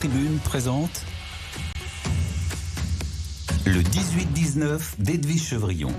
Tribune présente le 18-19 d'Edwige Chevrillon.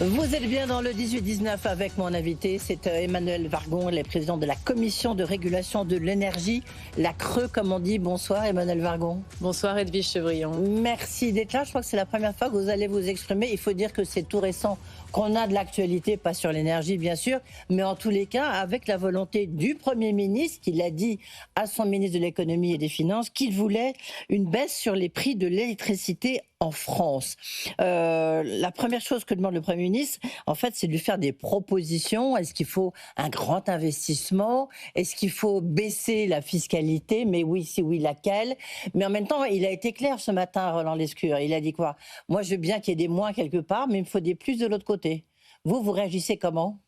Vous êtes bien dans le 18-19 avec mon invité, c'est Emmanuel Wargon, le président de la Commission de régulation de l'énergie, la CRE comme on dit. Bonsoir Emmanuel Wargon. Bonsoir Edwige Chevrillon. Merci d'être là, je crois que c'est la première fois que vous allez vous exprimer. Il faut dire que c'est tout récent qu'on a de l'actualité, pas sur l'énergie bien sûr, mais en tous les cas avec la volonté du Premier ministre, qui l'a dit à son ministre de l'économie et des finances, qu'il voulait une baisse sur les prix de l'électricité en France. La première chose que demande le Premier ministre, en fait, c'est de lui faire des propositions. Est-ce qu'il faut un grand investissement? Est-ce qu'il faut baisser la fiscalité? Mais oui, si oui, laquelle? Mais en même temps, il a été clair ce matin, Roland Lescure. Il a dit quoi? Moi, je veux bien qu'il y ait des moins quelque part, mais il me faut des plus de l'autre côté. Vous réagissez comment?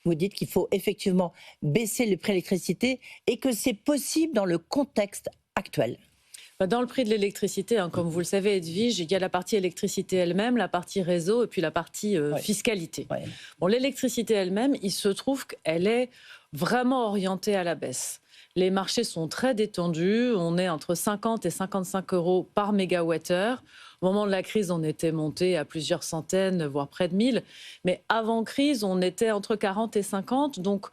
Vous dites qu'il faut effectivement baisser le prix de l'électricité et que c'est possible dans le contexte actuel. Dans le prix de l'électricité, comme vous le savez, Edwige, il y a la partie électricité elle-même, la partie réseau et puis la partie fiscalité. Ouais. Bon, l'électricité elle-même, il se trouve qu'elle est vraiment orientée à la baisse. Les marchés sont très détendus, on est entre 50 et 55 euros par mégawattheure. Au moment de la crise, on était monté à plusieurs centaines, voire près de 1000. Mais avant crise, on était entre 40 et 50, donc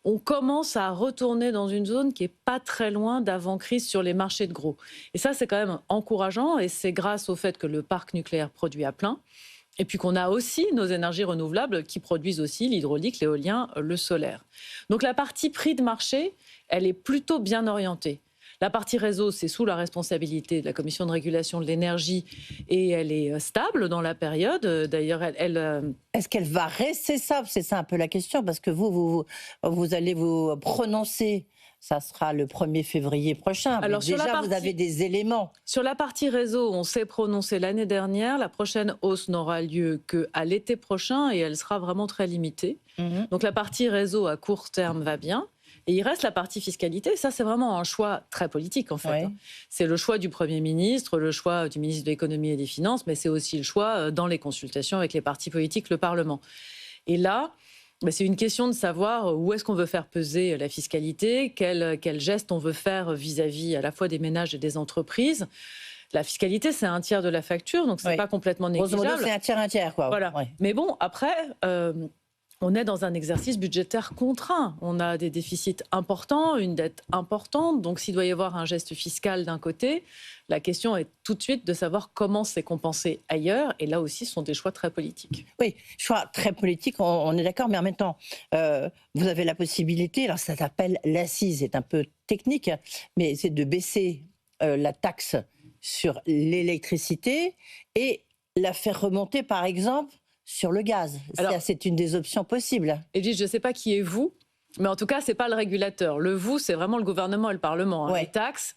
on commence à retourner dans une zone qui n'est pas très loin d'avant-crise sur les marchés de gros. Et ça, c'est quand même encourageant et c'est grâce au fait que le parc nucléaire produit à plein et puis qu'on a aussi nos énergies renouvelables qui produisent aussi l'hydraulique, l'éolien, le solaire. Donc la partie prix de marché, elle est plutôt bien orientée. La partie réseau, c'est sous la responsabilité de la Commission de régulation de l'énergie et elle est stable dans la période. D'ailleurs, Est-ce qu'elle va rester stable? C'est ça un peu la question, parce que vous allez vous prononcer. Ça sera le 1er février prochain. Alors, déjà, vous avez des éléments. Sur la partie réseau, on s'est prononcé l'année dernière. La prochaine hausse n'aura lieu qu'à l'été prochain et elle sera vraiment très limitée. Donc la partie réseau à court terme va bien. Et il reste la partie fiscalité. Ça, c'est vraiment un choix très politique, en fait. Ouais. C'est le choix du Premier ministre, le choix du ministre de l'économie et des finances, mais c'est aussi le choix dans les consultations avec les partis politiques, le Parlement. Et là, c'est une question de savoir où est-ce qu'on veut faire peser la fiscalité, quel geste on veut faire vis-à-vis à la fois des ménages et des entreprises. La fiscalité, c'est un tiers de la facture, donc c'est pas complètement négligeable. Grosso modo, c'est un tiers, quoi. Voilà. Ouais. Mais bon, après... on est dans un exercice budgétaire contraint. On a des déficits importants, une dette importante. Donc, s'il doit y avoir un geste fiscal d'un côté, la question est tout de suite de savoir comment c'est compensé ailleurs. Et là aussi, ce sont des choix très politiques. Oui, choix très politiques, on est d'accord. Mais en même temps, vous avez la possibilité, alors ça s'appelle l'assise, c'est un peu technique, mais c'est de baisser la taxe sur l'électricité et la faire remonter, par exemple, sur le gaz. Alors, c'est une des options possibles. Edwige, je ne sais pas qui est vous, mais en tout cas, ce n'est pas le régulateur. Le vous, c'est vraiment le gouvernement et le Parlement. Les taxes,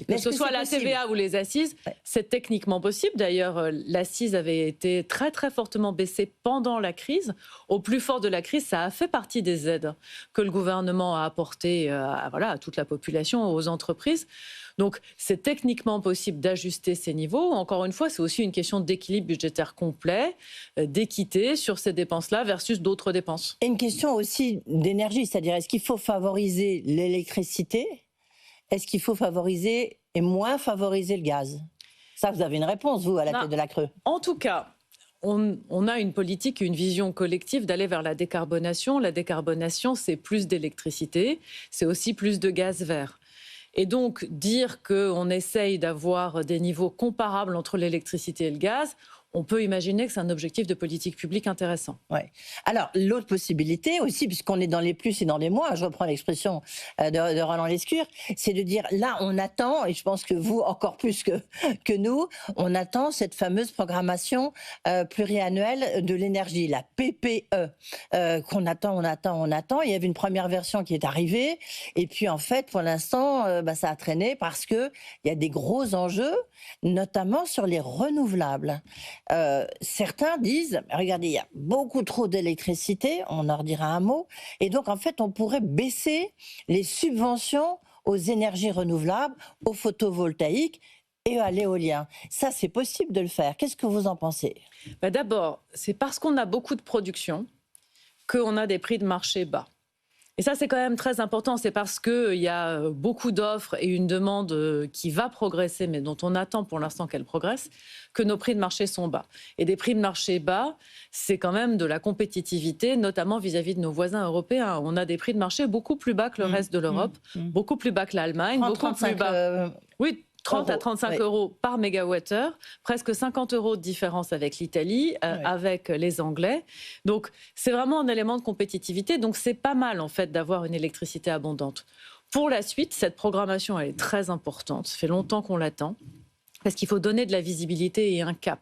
que ce soit la TVA ou les assises, c'est techniquement possible. D'ailleurs, l'assise avait été très, très fortement baissée pendant la crise. Au plus fort de la crise, ça a fait partie des aides que le gouvernement a apportées à toute la population, aux entreprises. Donc, c'est techniquement possible d'ajuster ces niveaux. Encore une fois, c'est aussi une question d'équilibre budgétaire complet, d'équité sur ces dépenses-là versus d'autres dépenses. Et une question aussi d'énergie, c'est-à-dire est-ce qu'il faut favoriser l'électricité? Est-ce qu'il faut favoriser et moins favoriser le gaz? Ça, vous avez une réponse, vous, à la tête de la CRE. En tout cas, on a une politique, une vision collective d'aller vers la décarbonation. La décarbonation, c'est plus d'électricité, c'est aussi plus de gaz vert. Et donc, dire qu'on essaye d'avoir des niveaux comparables entre l'électricité et le gaz, on peut imaginer que c'est un objectif de politique publique intéressant. Ouais. Alors, l'autre possibilité aussi, puisqu'on est dans les plus et dans les moins, je reprends l'expression de Roland Lescure, c'est de dire, là, on attend, et je pense que vous, encore plus que nous, on attend cette fameuse programmation pluriannuelle de l'énergie, la PPE, qu'on attend. Il y avait une première version qui est arrivée, et puis en fait, pour l'instant, ça a traîné parce qu'il y a des gros enjeux, notamment sur les renouvelables. Certains disent, regardez, il y a beaucoup trop d'électricité, on en redira un mot, et donc en fait on pourrait baisser les subventions aux énergies renouvelables, aux photovoltaïques et à l'éolien. Ça, c'est possible de le faire. Qu'est-ce que vous en pensez ? D'abord, c'est parce qu'on a beaucoup de production qu'on a des prix de marché bas. Et ça, c'est quand même très important. C'est parce qu'il y a beaucoup d'offres et une demande qui va progresser, mais dont on attend pour l'instant qu'elle progresse, que nos prix de marché sont bas. Et des prix de marché bas, c'est quand même de la compétitivité, notamment vis-à-vis de nos voisins européens. On a des prix de marché beaucoup plus bas que le reste de l'Europe, beaucoup plus bas que l'Allemagne, beaucoup plus bas. Oui, 30 à 35 euros par mégawattheure, presque 50 euros de différence avec l'Italie, avec les Anglais. Donc, c'est vraiment un élément de compétitivité. Donc, c'est pas mal, en fait, d'avoir une électricité abondante. Pour la suite, cette programmation, elle est très importante. Ça fait longtemps qu'on l'attend, parce qu'il faut donner de la visibilité et un cap.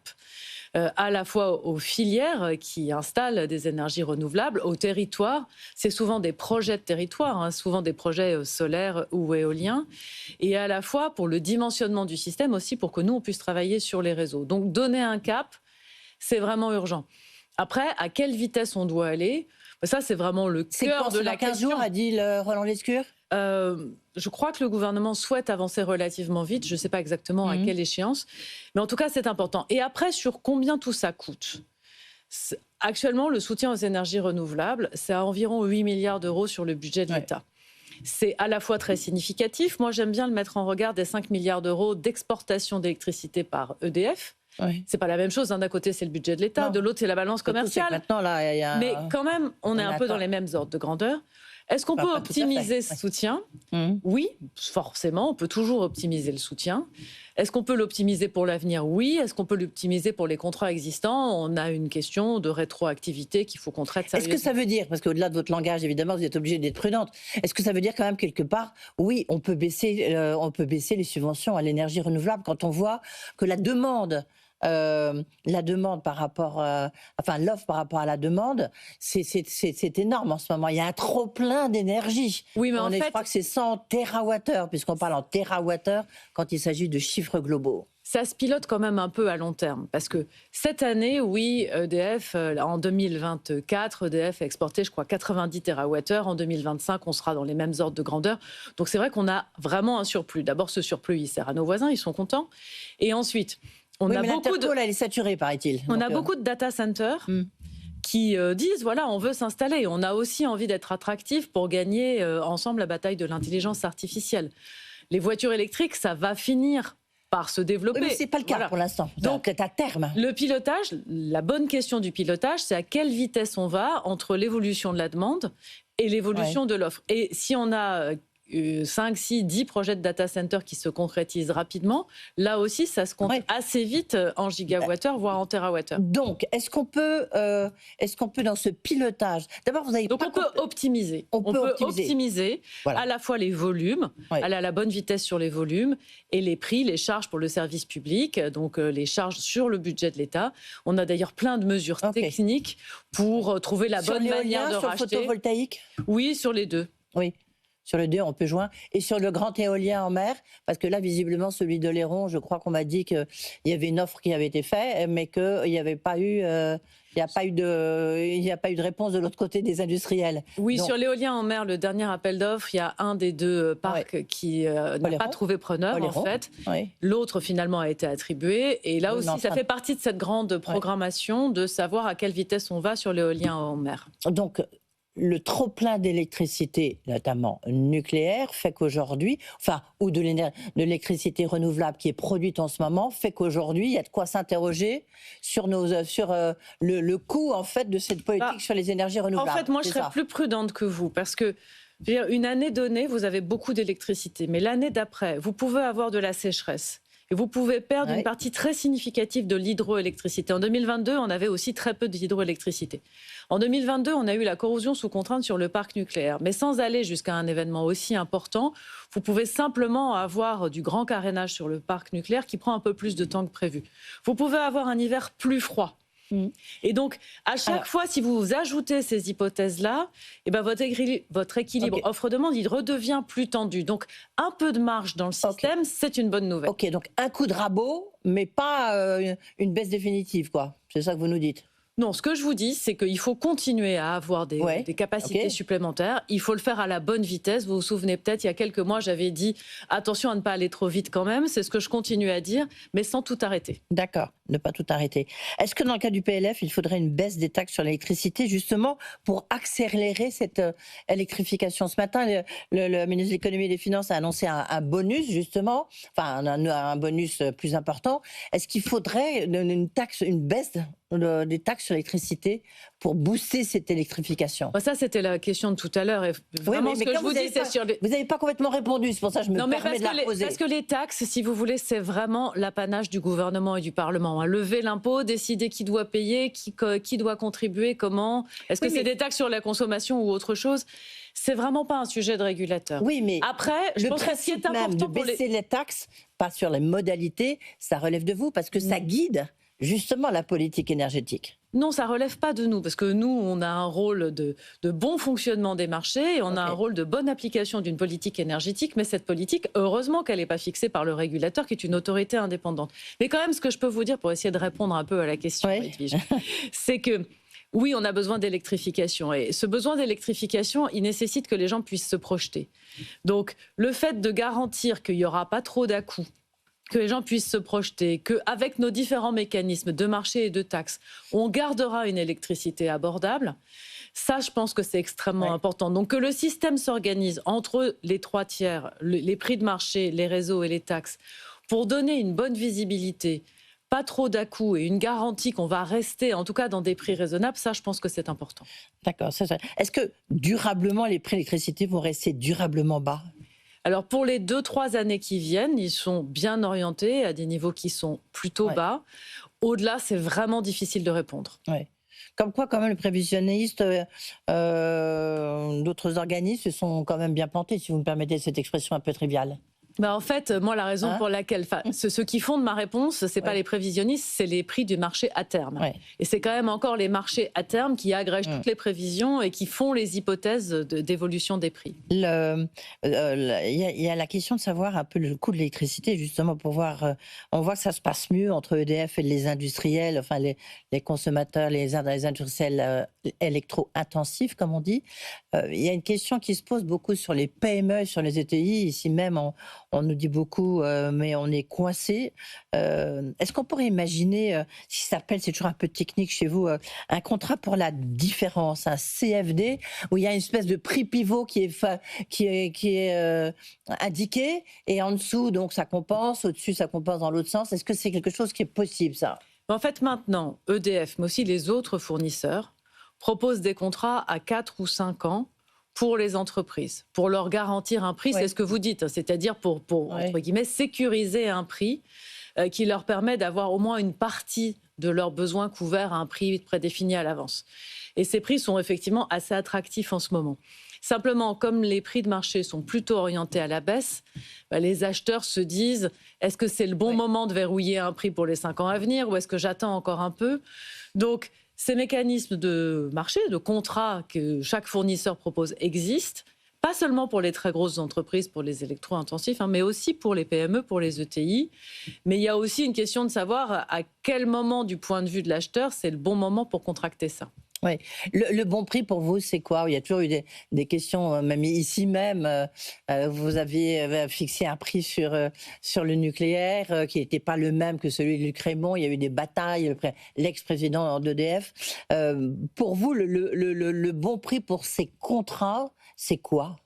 À la fois aux filières qui installent des énergies renouvelables, aux territoires. C'est souvent des projets de territoire, souvent des projets solaires ou éoliens. Et à la fois pour le dimensionnement du système aussi, pour que nous, on puisse travailler sur les réseaux. Donc, donner un cap, c'est vraiment urgent. Après, à quelle vitesse on doit aller ? Ça, c'est vraiment le cœur de la question. 15 jours, a dit Roland Lescure ? Je crois que le gouvernement souhaite avancer relativement vite. Je ne sais pas exactement à quelle échéance. Mais en tout cas, c'est important. Et après, sur combien tout ça coûte ? Actuellement, le soutien aux énergies renouvelables, c'est à environ 8 milliards d'euros sur le budget de l'État. C'est à la fois très significatif. Moi, j'aime bien le mettre en regard des 5 milliards d'euros d'exportation d'électricité par EDF. C'est pas la même chose. D'un côté, c'est le budget de l'État. De l'autre, c'est la balance commerciale. Maintenant, là, Mais quand même, on est un peu dans les mêmes ordres de grandeur. Est-ce qu'on peut optimiser ce soutien ? Oui, forcément, on peut toujours optimiser le soutien. Est-ce qu'on peut l'optimiser pour l'avenir ? Oui. Est-ce qu'on peut l'optimiser pour les contrats existants ? On a une question de rétroactivité qu'il faut qu'on traite sérieusement. Est-ce que ça veut dire, parce qu'au-delà de votre langage, évidemment, vous êtes obligé d'être prudente, est-ce que ça veut dire quand même quelque part, oui, on peut baisser les subventions à l'énergie renouvelable quand on voit que la demande par rapport, l'offre par rapport à la demande, c'est énorme en ce moment. Il y a un trop plein d'énergie. Oui, mais je crois que c'est 100 TWh, puisqu'on parle en TWh quand il s'agit de chiffres globaux. Ça se pilote quand même un peu à long terme, parce que cette année, oui, EDF, en 2024, EDF a exporté, je crois, 90 TWh. En 2025, on sera dans les mêmes ordres de grandeur. Donc c'est vrai qu'on a vraiment un surplus. D'abord, ce surplus, il sert à nos voisins, ils sont contents. Et ensuite, on a beaucoup de... elle est saturée, paraît-il. On a beaucoup de data centers qui disent, voilà, on veut s'installer. On a aussi envie d'être attractifs pour gagner ensemble la bataille de l'intelligence artificielle. Les voitures électriques, ça va finir par se développer. Oui, mais ce n'est pas le cas pour l'instant. Donc, à terme. Le pilotage, la bonne question du pilotage, c'est à quelle vitesse on va entre l'évolution de la demande et l'évolution de l'offre. Et si on a 5, 6, 10 projets de data center qui se concrétisent rapidement, là aussi, ça se compte assez vite en gigawattheure, voire en térawattheure. Donc, est-ce qu'on peut dans ce pilotage... D'abord, vous avez... Donc, on peut optimiser. On peut optimiser à la fois les volumes, aller à la bonne vitesse sur les volumes, et les prix, les charges pour le service public, donc les charges sur le budget de l'État. On a d'ailleurs plein de mesures techniques pour trouver la bonne manière de racheter. Sur le photovoltaïque ? Oui, sur les deux. Oui. Sur le 2, on peut joindre. Et sur le grand éolien en mer, parce que là, visiblement, celui de l'Héron, je crois qu'on m'a dit qu'il y avait une offre qui avait été faite, mais qu'il n'y avait pas eu... Il n'y a pas eu de réponse de l'autre côté des industriels. Oui, donc, sur l'éolien en mer, le dernier appel d'offres, il y a un des deux parcs qui n'a pas trouvé preneur, en fait. L'autre, finalement, a été attribué. Et là aussi, ça fait partie de cette grande programmation de savoir à quelle vitesse on va sur l'éolien en mer. Donc, le trop-plein d'électricité, notamment nucléaire, fait qu'aujourd'hui, ou de l'électricité renouvelable qui est produite en ce moment, fait qu'aujourd'hui, il y a de quoi s'interroger sur le coût, en fait, de cette politique sur les énergies renouvelables. En fait, moi, je serais plus prudente que vous, parce que une année donnée, vous avez beaucoup d'électricité, mais l'année d'après, vous pouvez avoir de la sécheresse. Et vous pouvez perdre une partie très significative de l'hydroélectricité. En 2022, on avait aussi très peu d'hydroélectricité. En 2022, on a eu la corrosion sous contrainte sur le parc nucléaire. Mais sans aller jusqu'à un événement aussi important, vous pouvez simplement avoir du grand carénage sur le parc nucléaire qui prend un peu plus de temps que prévu. Vous pouvez avoir un hiver plus froid. Et donc, à chaque fois, si vous ajoutez ces hypothèses-là, votre équilibre offre-demande, il redevient plus tendu. Donc, un peu de marge dans le système, c'est une bonne nouvelle. Ok, donc un coup de rabot, mais pas une baisse définitive, quoi. C'est ça que vous nous dites. Non, ce que je vous dis, c'est qu'il faut continuer à avoir des capacités supplémentaires. Il faut le faire à la bonne vitesse. Vous vous souvenez peut-être, il y a quelques mois, j'avais dit attention à ne pas aller trop vite quand même. C'est ce que je continue à dire, mais sans tout arrêter. D'accord, ne pas tout arrêter. Est-ce que dans le cas du PLF, il faudrait une baisse des taxes sur l'électricité, justement, pour accélérer cette électrification? Ce matin, le ministre de l'Économie et des Finances a annoncé un bonus, justement, enfin un bonus plus important. Est-ce qu'il faudrait une baisse des taxes sur l'électricité pour booster cette électrification? Ça, c'était la question de tout à l'heure. Vraiment, mais ce que je vous dis, c'est sur les... Vous n'avez pas complètement répondu, c'est pour ça que je me permets de la poser. Parce que les taxes, si vous voulez, c'est vraiment l'apanage du gouvernement et du Parlement. Lever l'impôt, décider qui doit payer, qui doit contribuer, comment. Est-ce que c'est des taxes sur la consommation ou autre chose? C'est vraiment pas un sujet de régulateur. Oui, mais après, je pense que ce qui est important de baisser les taxes, pas sur les modalités, ça relève de vous parce que ça guide justement la politique énergétique. Non, ça ne relève pas de nous, parce que nous, on a un rôle de bon fonctionnement des marchés, et on a un rôle de bonne application d'une politique énergétique, mais cette politique, heureusement qu'elle n'est pas fixée par le régulateur, qui est une autorité indépendante. Mais quand même, ce que je peux vous dire, pour essayer de répondre un peu à la question, Edwige, c'est que oui, on a besoin d'électrification, et ce besoin d'électrification, il nécessite que les gens puissent se projeter. Donc, le fait de garantir qu'il n'y aura pas trop d'à-coups, que les gens puissent se projeter, qu'avec nos différents mécanismes de marché et de taxes, on gardera une électricité abordable, ça, je pense que c'est extrêmement important. Donc, que le système s'organise entre les 3 tiers, les prix de marché, les réseaux et les taxes, pour donner une bonne visibilité, pas trop d'à-coups et une garantie qu'on va rester, en tout cas, dans des prix raisonnables, ça, je pense que c'est important. D'accord. Est-ce que, durablement, les prix de l'électricité vont rester durablement bas ? Alors, pour les 2-3 années qui viennent, ils sont bien orientés à des niveaux qui sont plutôt bas. Au-delà, c'est vraiment difficile de répondre. Ouais. Comme quoi, quand même, les prévisionnistes, d'autres organismes se sont quand même bien plantés, si vous me permettez cette expression un peu triviale. En fait, moi, la raison pour laquelle... Ce qui fonde ma réponse, ce n'est pas les prévisionnistes, c'est les prix du marché à terme. Et c'est quand même encore les marchés à terme qui agrègent toutes les prévisions et qui font les hypothèses d'évolution des prix. Il y a la question de savoir un peu le coût de l'électricité, justement, pour voir... on voit que ça se passe mieux entre EDF et les industriels, enfin les consommateurs, les industriels électro-intensifs, comme on dit. Il y a une question qui se pose beaucoup sur les PME, sur les ETI. Ici même, on nous dit beaucoup, mais on est coincé. Est-ce qu'on pourrait imaginer, ce qui s'appelle, c'est toujours un peu technique chez vous, un contrat pour la différence, un CFD, où il y a une espèce de prix pivot qui est indiqué, et en dessous, donc ça compense, au-dessus, ça compense dans l'autre sens. Est-ce que c'est quelque chose qui est possible, ça ? En fait, maintenant, EDF, mais aussi les autres fournisseurs, proposent des contrats à 4 ou 5 ans pour les entreprises, pour leur garantir un prix, c'est ce que vous dites, c'est-à-dire pour entre guillemets, sécuriser un prix qui leur permet d'avoir au moins une partie de leurs besoins couverts à un prix prédéfini à l'avance. Et ces prix sont effectivement assez attractifs en ce moment. Simplement, comme les prix de marché sont plutôt orientés à la baisse, les acheteurs se disent, est-ce que c'est le bon moment de verrouiller un prix pour les 5 ans à venir ou est-ce que j'attends encore un peu ? Donc, ces mécanismes de marché, de contrat que chaque fournisseur propose existent, pas seulement pour les très grosses entreprises, pour les électro-intensifs, mais aussi pour les PME, pour les ETI. Mais il y a aussi une question de savoir à quel moment, du point de vue de l'acheteur, c'est le bon moment pour contracter ça. Oui. Le bon prix pour vous, c'est quoi ? Il y a toujours eu des questions, même ici même, vous aviez fixé un prix sur le nucléaire qui n'était pas le même que celui de Luc Rémont. Il y a eu des batailles, l'ex-président d'EDF. Pour vous, le bon prix pour ces contrats, c'est quoi ?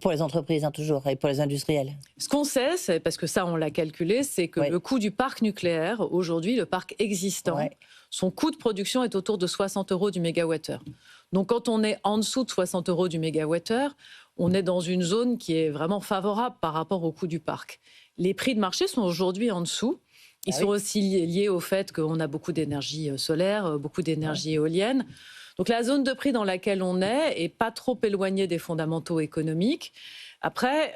Pour les entreprises, toujours, et pour les industriels. Ce qu'on sait, c'est, parce que ça, on l'a calculé, c'est que le coût du parc nucléaire, aujourd'hui, le parc existant, son coût de production est autour de 60 € du mégawattheure. Donc, quand on est en dessous de 60 € du mégawattheure, on est dans une zone qui est vraiment favorable par rapport au coût du parc. Les prix de marché sont aujourd'hui en dessous. Ils sont aussi liés au fait qu'on a beaucoup d'énergie solaire, beaucoup d'énergie éolienne. Donc la zone de prix dans laquelle on est pas trop éloignée des fondamentaux économiques. Après,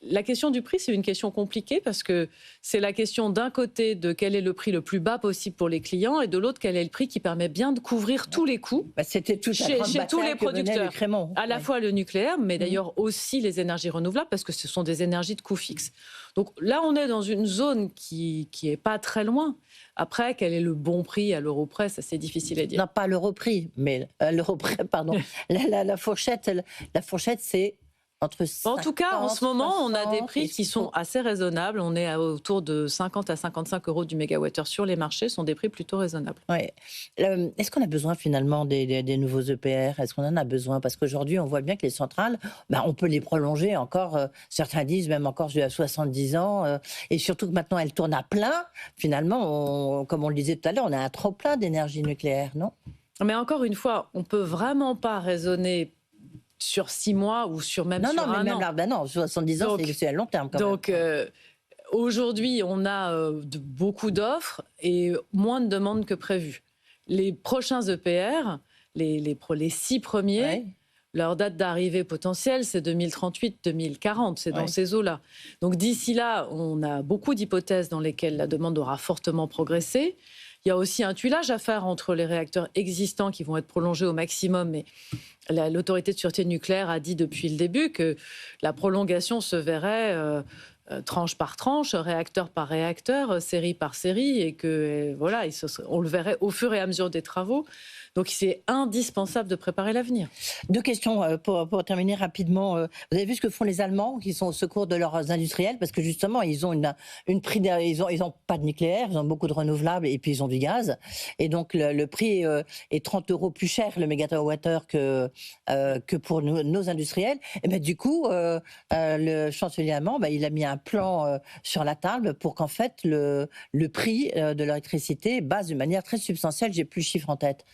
la question du prix, c'est une question compliquée parce que c'est la question d'un côté de quel est le prix le plus bas possible pour les clients et de l'autre quel est le prix qui permet bien de couvrir tous les coûts c'était chez tous les producteurs. À la fois le nucléaire, mais d'ailleurs aussi les énergies renouvelables parce que ce sont des énergies de coût fixe. Donc là, on est dans une zone qui est pas très loin. Après, quel est le bon prix à l'euro près, ça c'est difficile à dire. Non, pas l'euro prix, mais l'euro près, pardon. la fourchette, c'est entre 50, en tout cas, en ce moment, on a des prix qui 60. sont assez raisonnables. On est autour de 50 à 55 euros du mégawattheure sur les marchés. Ce sont des prix plutôt raisonnables. Ouais. Est-ce qu'on a besoin finalement des nouveaux EPR? Est-ce qu'on en a besoin? Parce qu'aujourd'hui, on voit bien que les centrales, on peut les prolonger encore, certains disent même encore jusqu'à 70 ans. Et surtout que maintenant, elles tournent à plein. Finalement, comme on le disait tout à l'heure, on a un trop-plein d'énergie nucléaire, non? Mais encore une fois, on ne peut vraiment pas raisonner sur 6 mois ou sur un an. Non, 70 ans, c'est à long terme quand même. Aujourd'hui, on a beaucoup d'offres et moins de demandes que prévu. Les prochains EPR, les 6 premiers, leur date d'arrivée potentielle, c'est 2038-2040, c'est dans ces eaux-là. Donc d'ici là, on a beaucoup d'hypothèses dans lesquelles la demande aura fortement progressé. Il y a aussi un tuilage à faire entre les réacteurs existants qui vont être prolongés au maximum. Mais l'autorité de sûreté nucléaire a dit depuis le début que la prolongation se verrait tranche par tranche, réacteur par réacteur, série par série, et que on le verrait au fur et à mesure des travaux. Donc c'est indispensable de préparer l'avenir. 2 questions pour terminer rapidement. Vous avez vu ce que font les Allemands qui sont au secours de leurs industriels, parce que justement ils ont ils ont pas de nucléaire, ils ont beaucoup de renouvelables et puis ils ont du gaz. Et donc le prix est 30 € plus cher le mégawattheure que pour nos industriels. Et ben du coup le chancelier allemand, il a mis un plan sur la table pour qu'en fait le prix de l'électricité baisse de manière très substantielle. J'ai plus le chiffre en tête.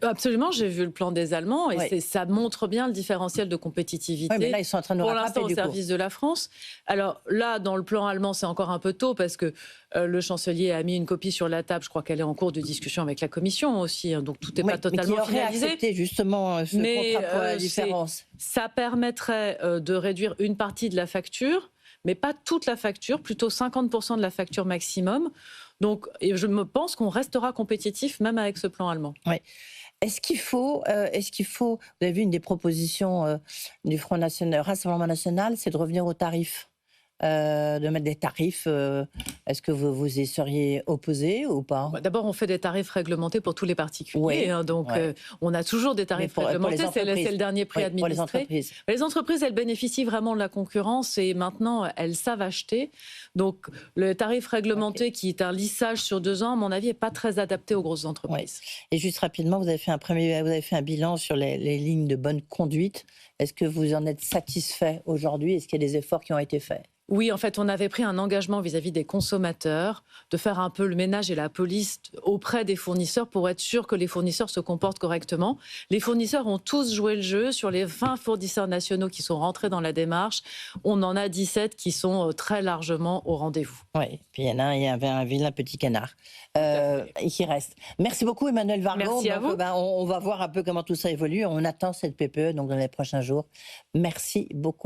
Absolument, j'ai vu le plan des Allemands et ça montre bien le différentiel de compétitivité. Mais là, ils sont en train de nous rattraper, pour l'instant au service de la France. Alors là, dans le plan allemand, c'est encore un peu tôt parce que le chancelier a mis une copie sur la table. Je crois qu'elle est en cours de discussion avec la Commission aussi, donc tout n'est pas totalement finalisé. Accepté justement ce contrat pour la différence. Ça permettrait de réduire une partie de la facture, mais pas toute la facture, plutôt 50% de la facture maximum. Donc, je me pense qu'on restera compétitif même avec ce plan allemand. Oui. Est-ce qu'il faut, vous avez vu une des propositions du Front National, Rassemblement National, c'est de revenir aux tarifs, de mettre des tarifs. Est-ce que vous y seriez opposé ou pas? D'abord, on fait des tarifs réglementés pour tous les particuliers. On a toujours des tarifs réglementés. C'est le dernier prix administré. Les entreprises, elles bénéficient vraiment de la concurrence et maintenant, elles savent acheter. Donc, le tarif réglementé qui est un lissage sur 2 ans, à mon avis, n'est pas très adapté aux grosses entreprises. Et juste rapidement, vous avez fait un bilan sur les lignes de bonne conduite. Est-ce que vous en êtes satisfait aujourd'hui? Est-ce qu'il y a des efforts qui ont été faits? Oui, en fait, on avait pris un engagement vis-à-vis des consommateurs de faire un peu le ménage et la police auprès des fournisseurs pour être sûr que les fournisseurs se comportent correctement. Les fournisseurs ont tous joué le jeu. Sur les 20 fournisseurs nationaux qui sont rentrés dans la démarche, on en a 17 qui sont très largement au rendez-vous. Oui, puis il y avait un vilain petit canard qui reste. Merci beaucoup Emmanuelle Wargon. Merci à vous. On va voir un peu comment tout ça évolue. On attend cette PPE donc dans les prochains jours. Merci beaucoup.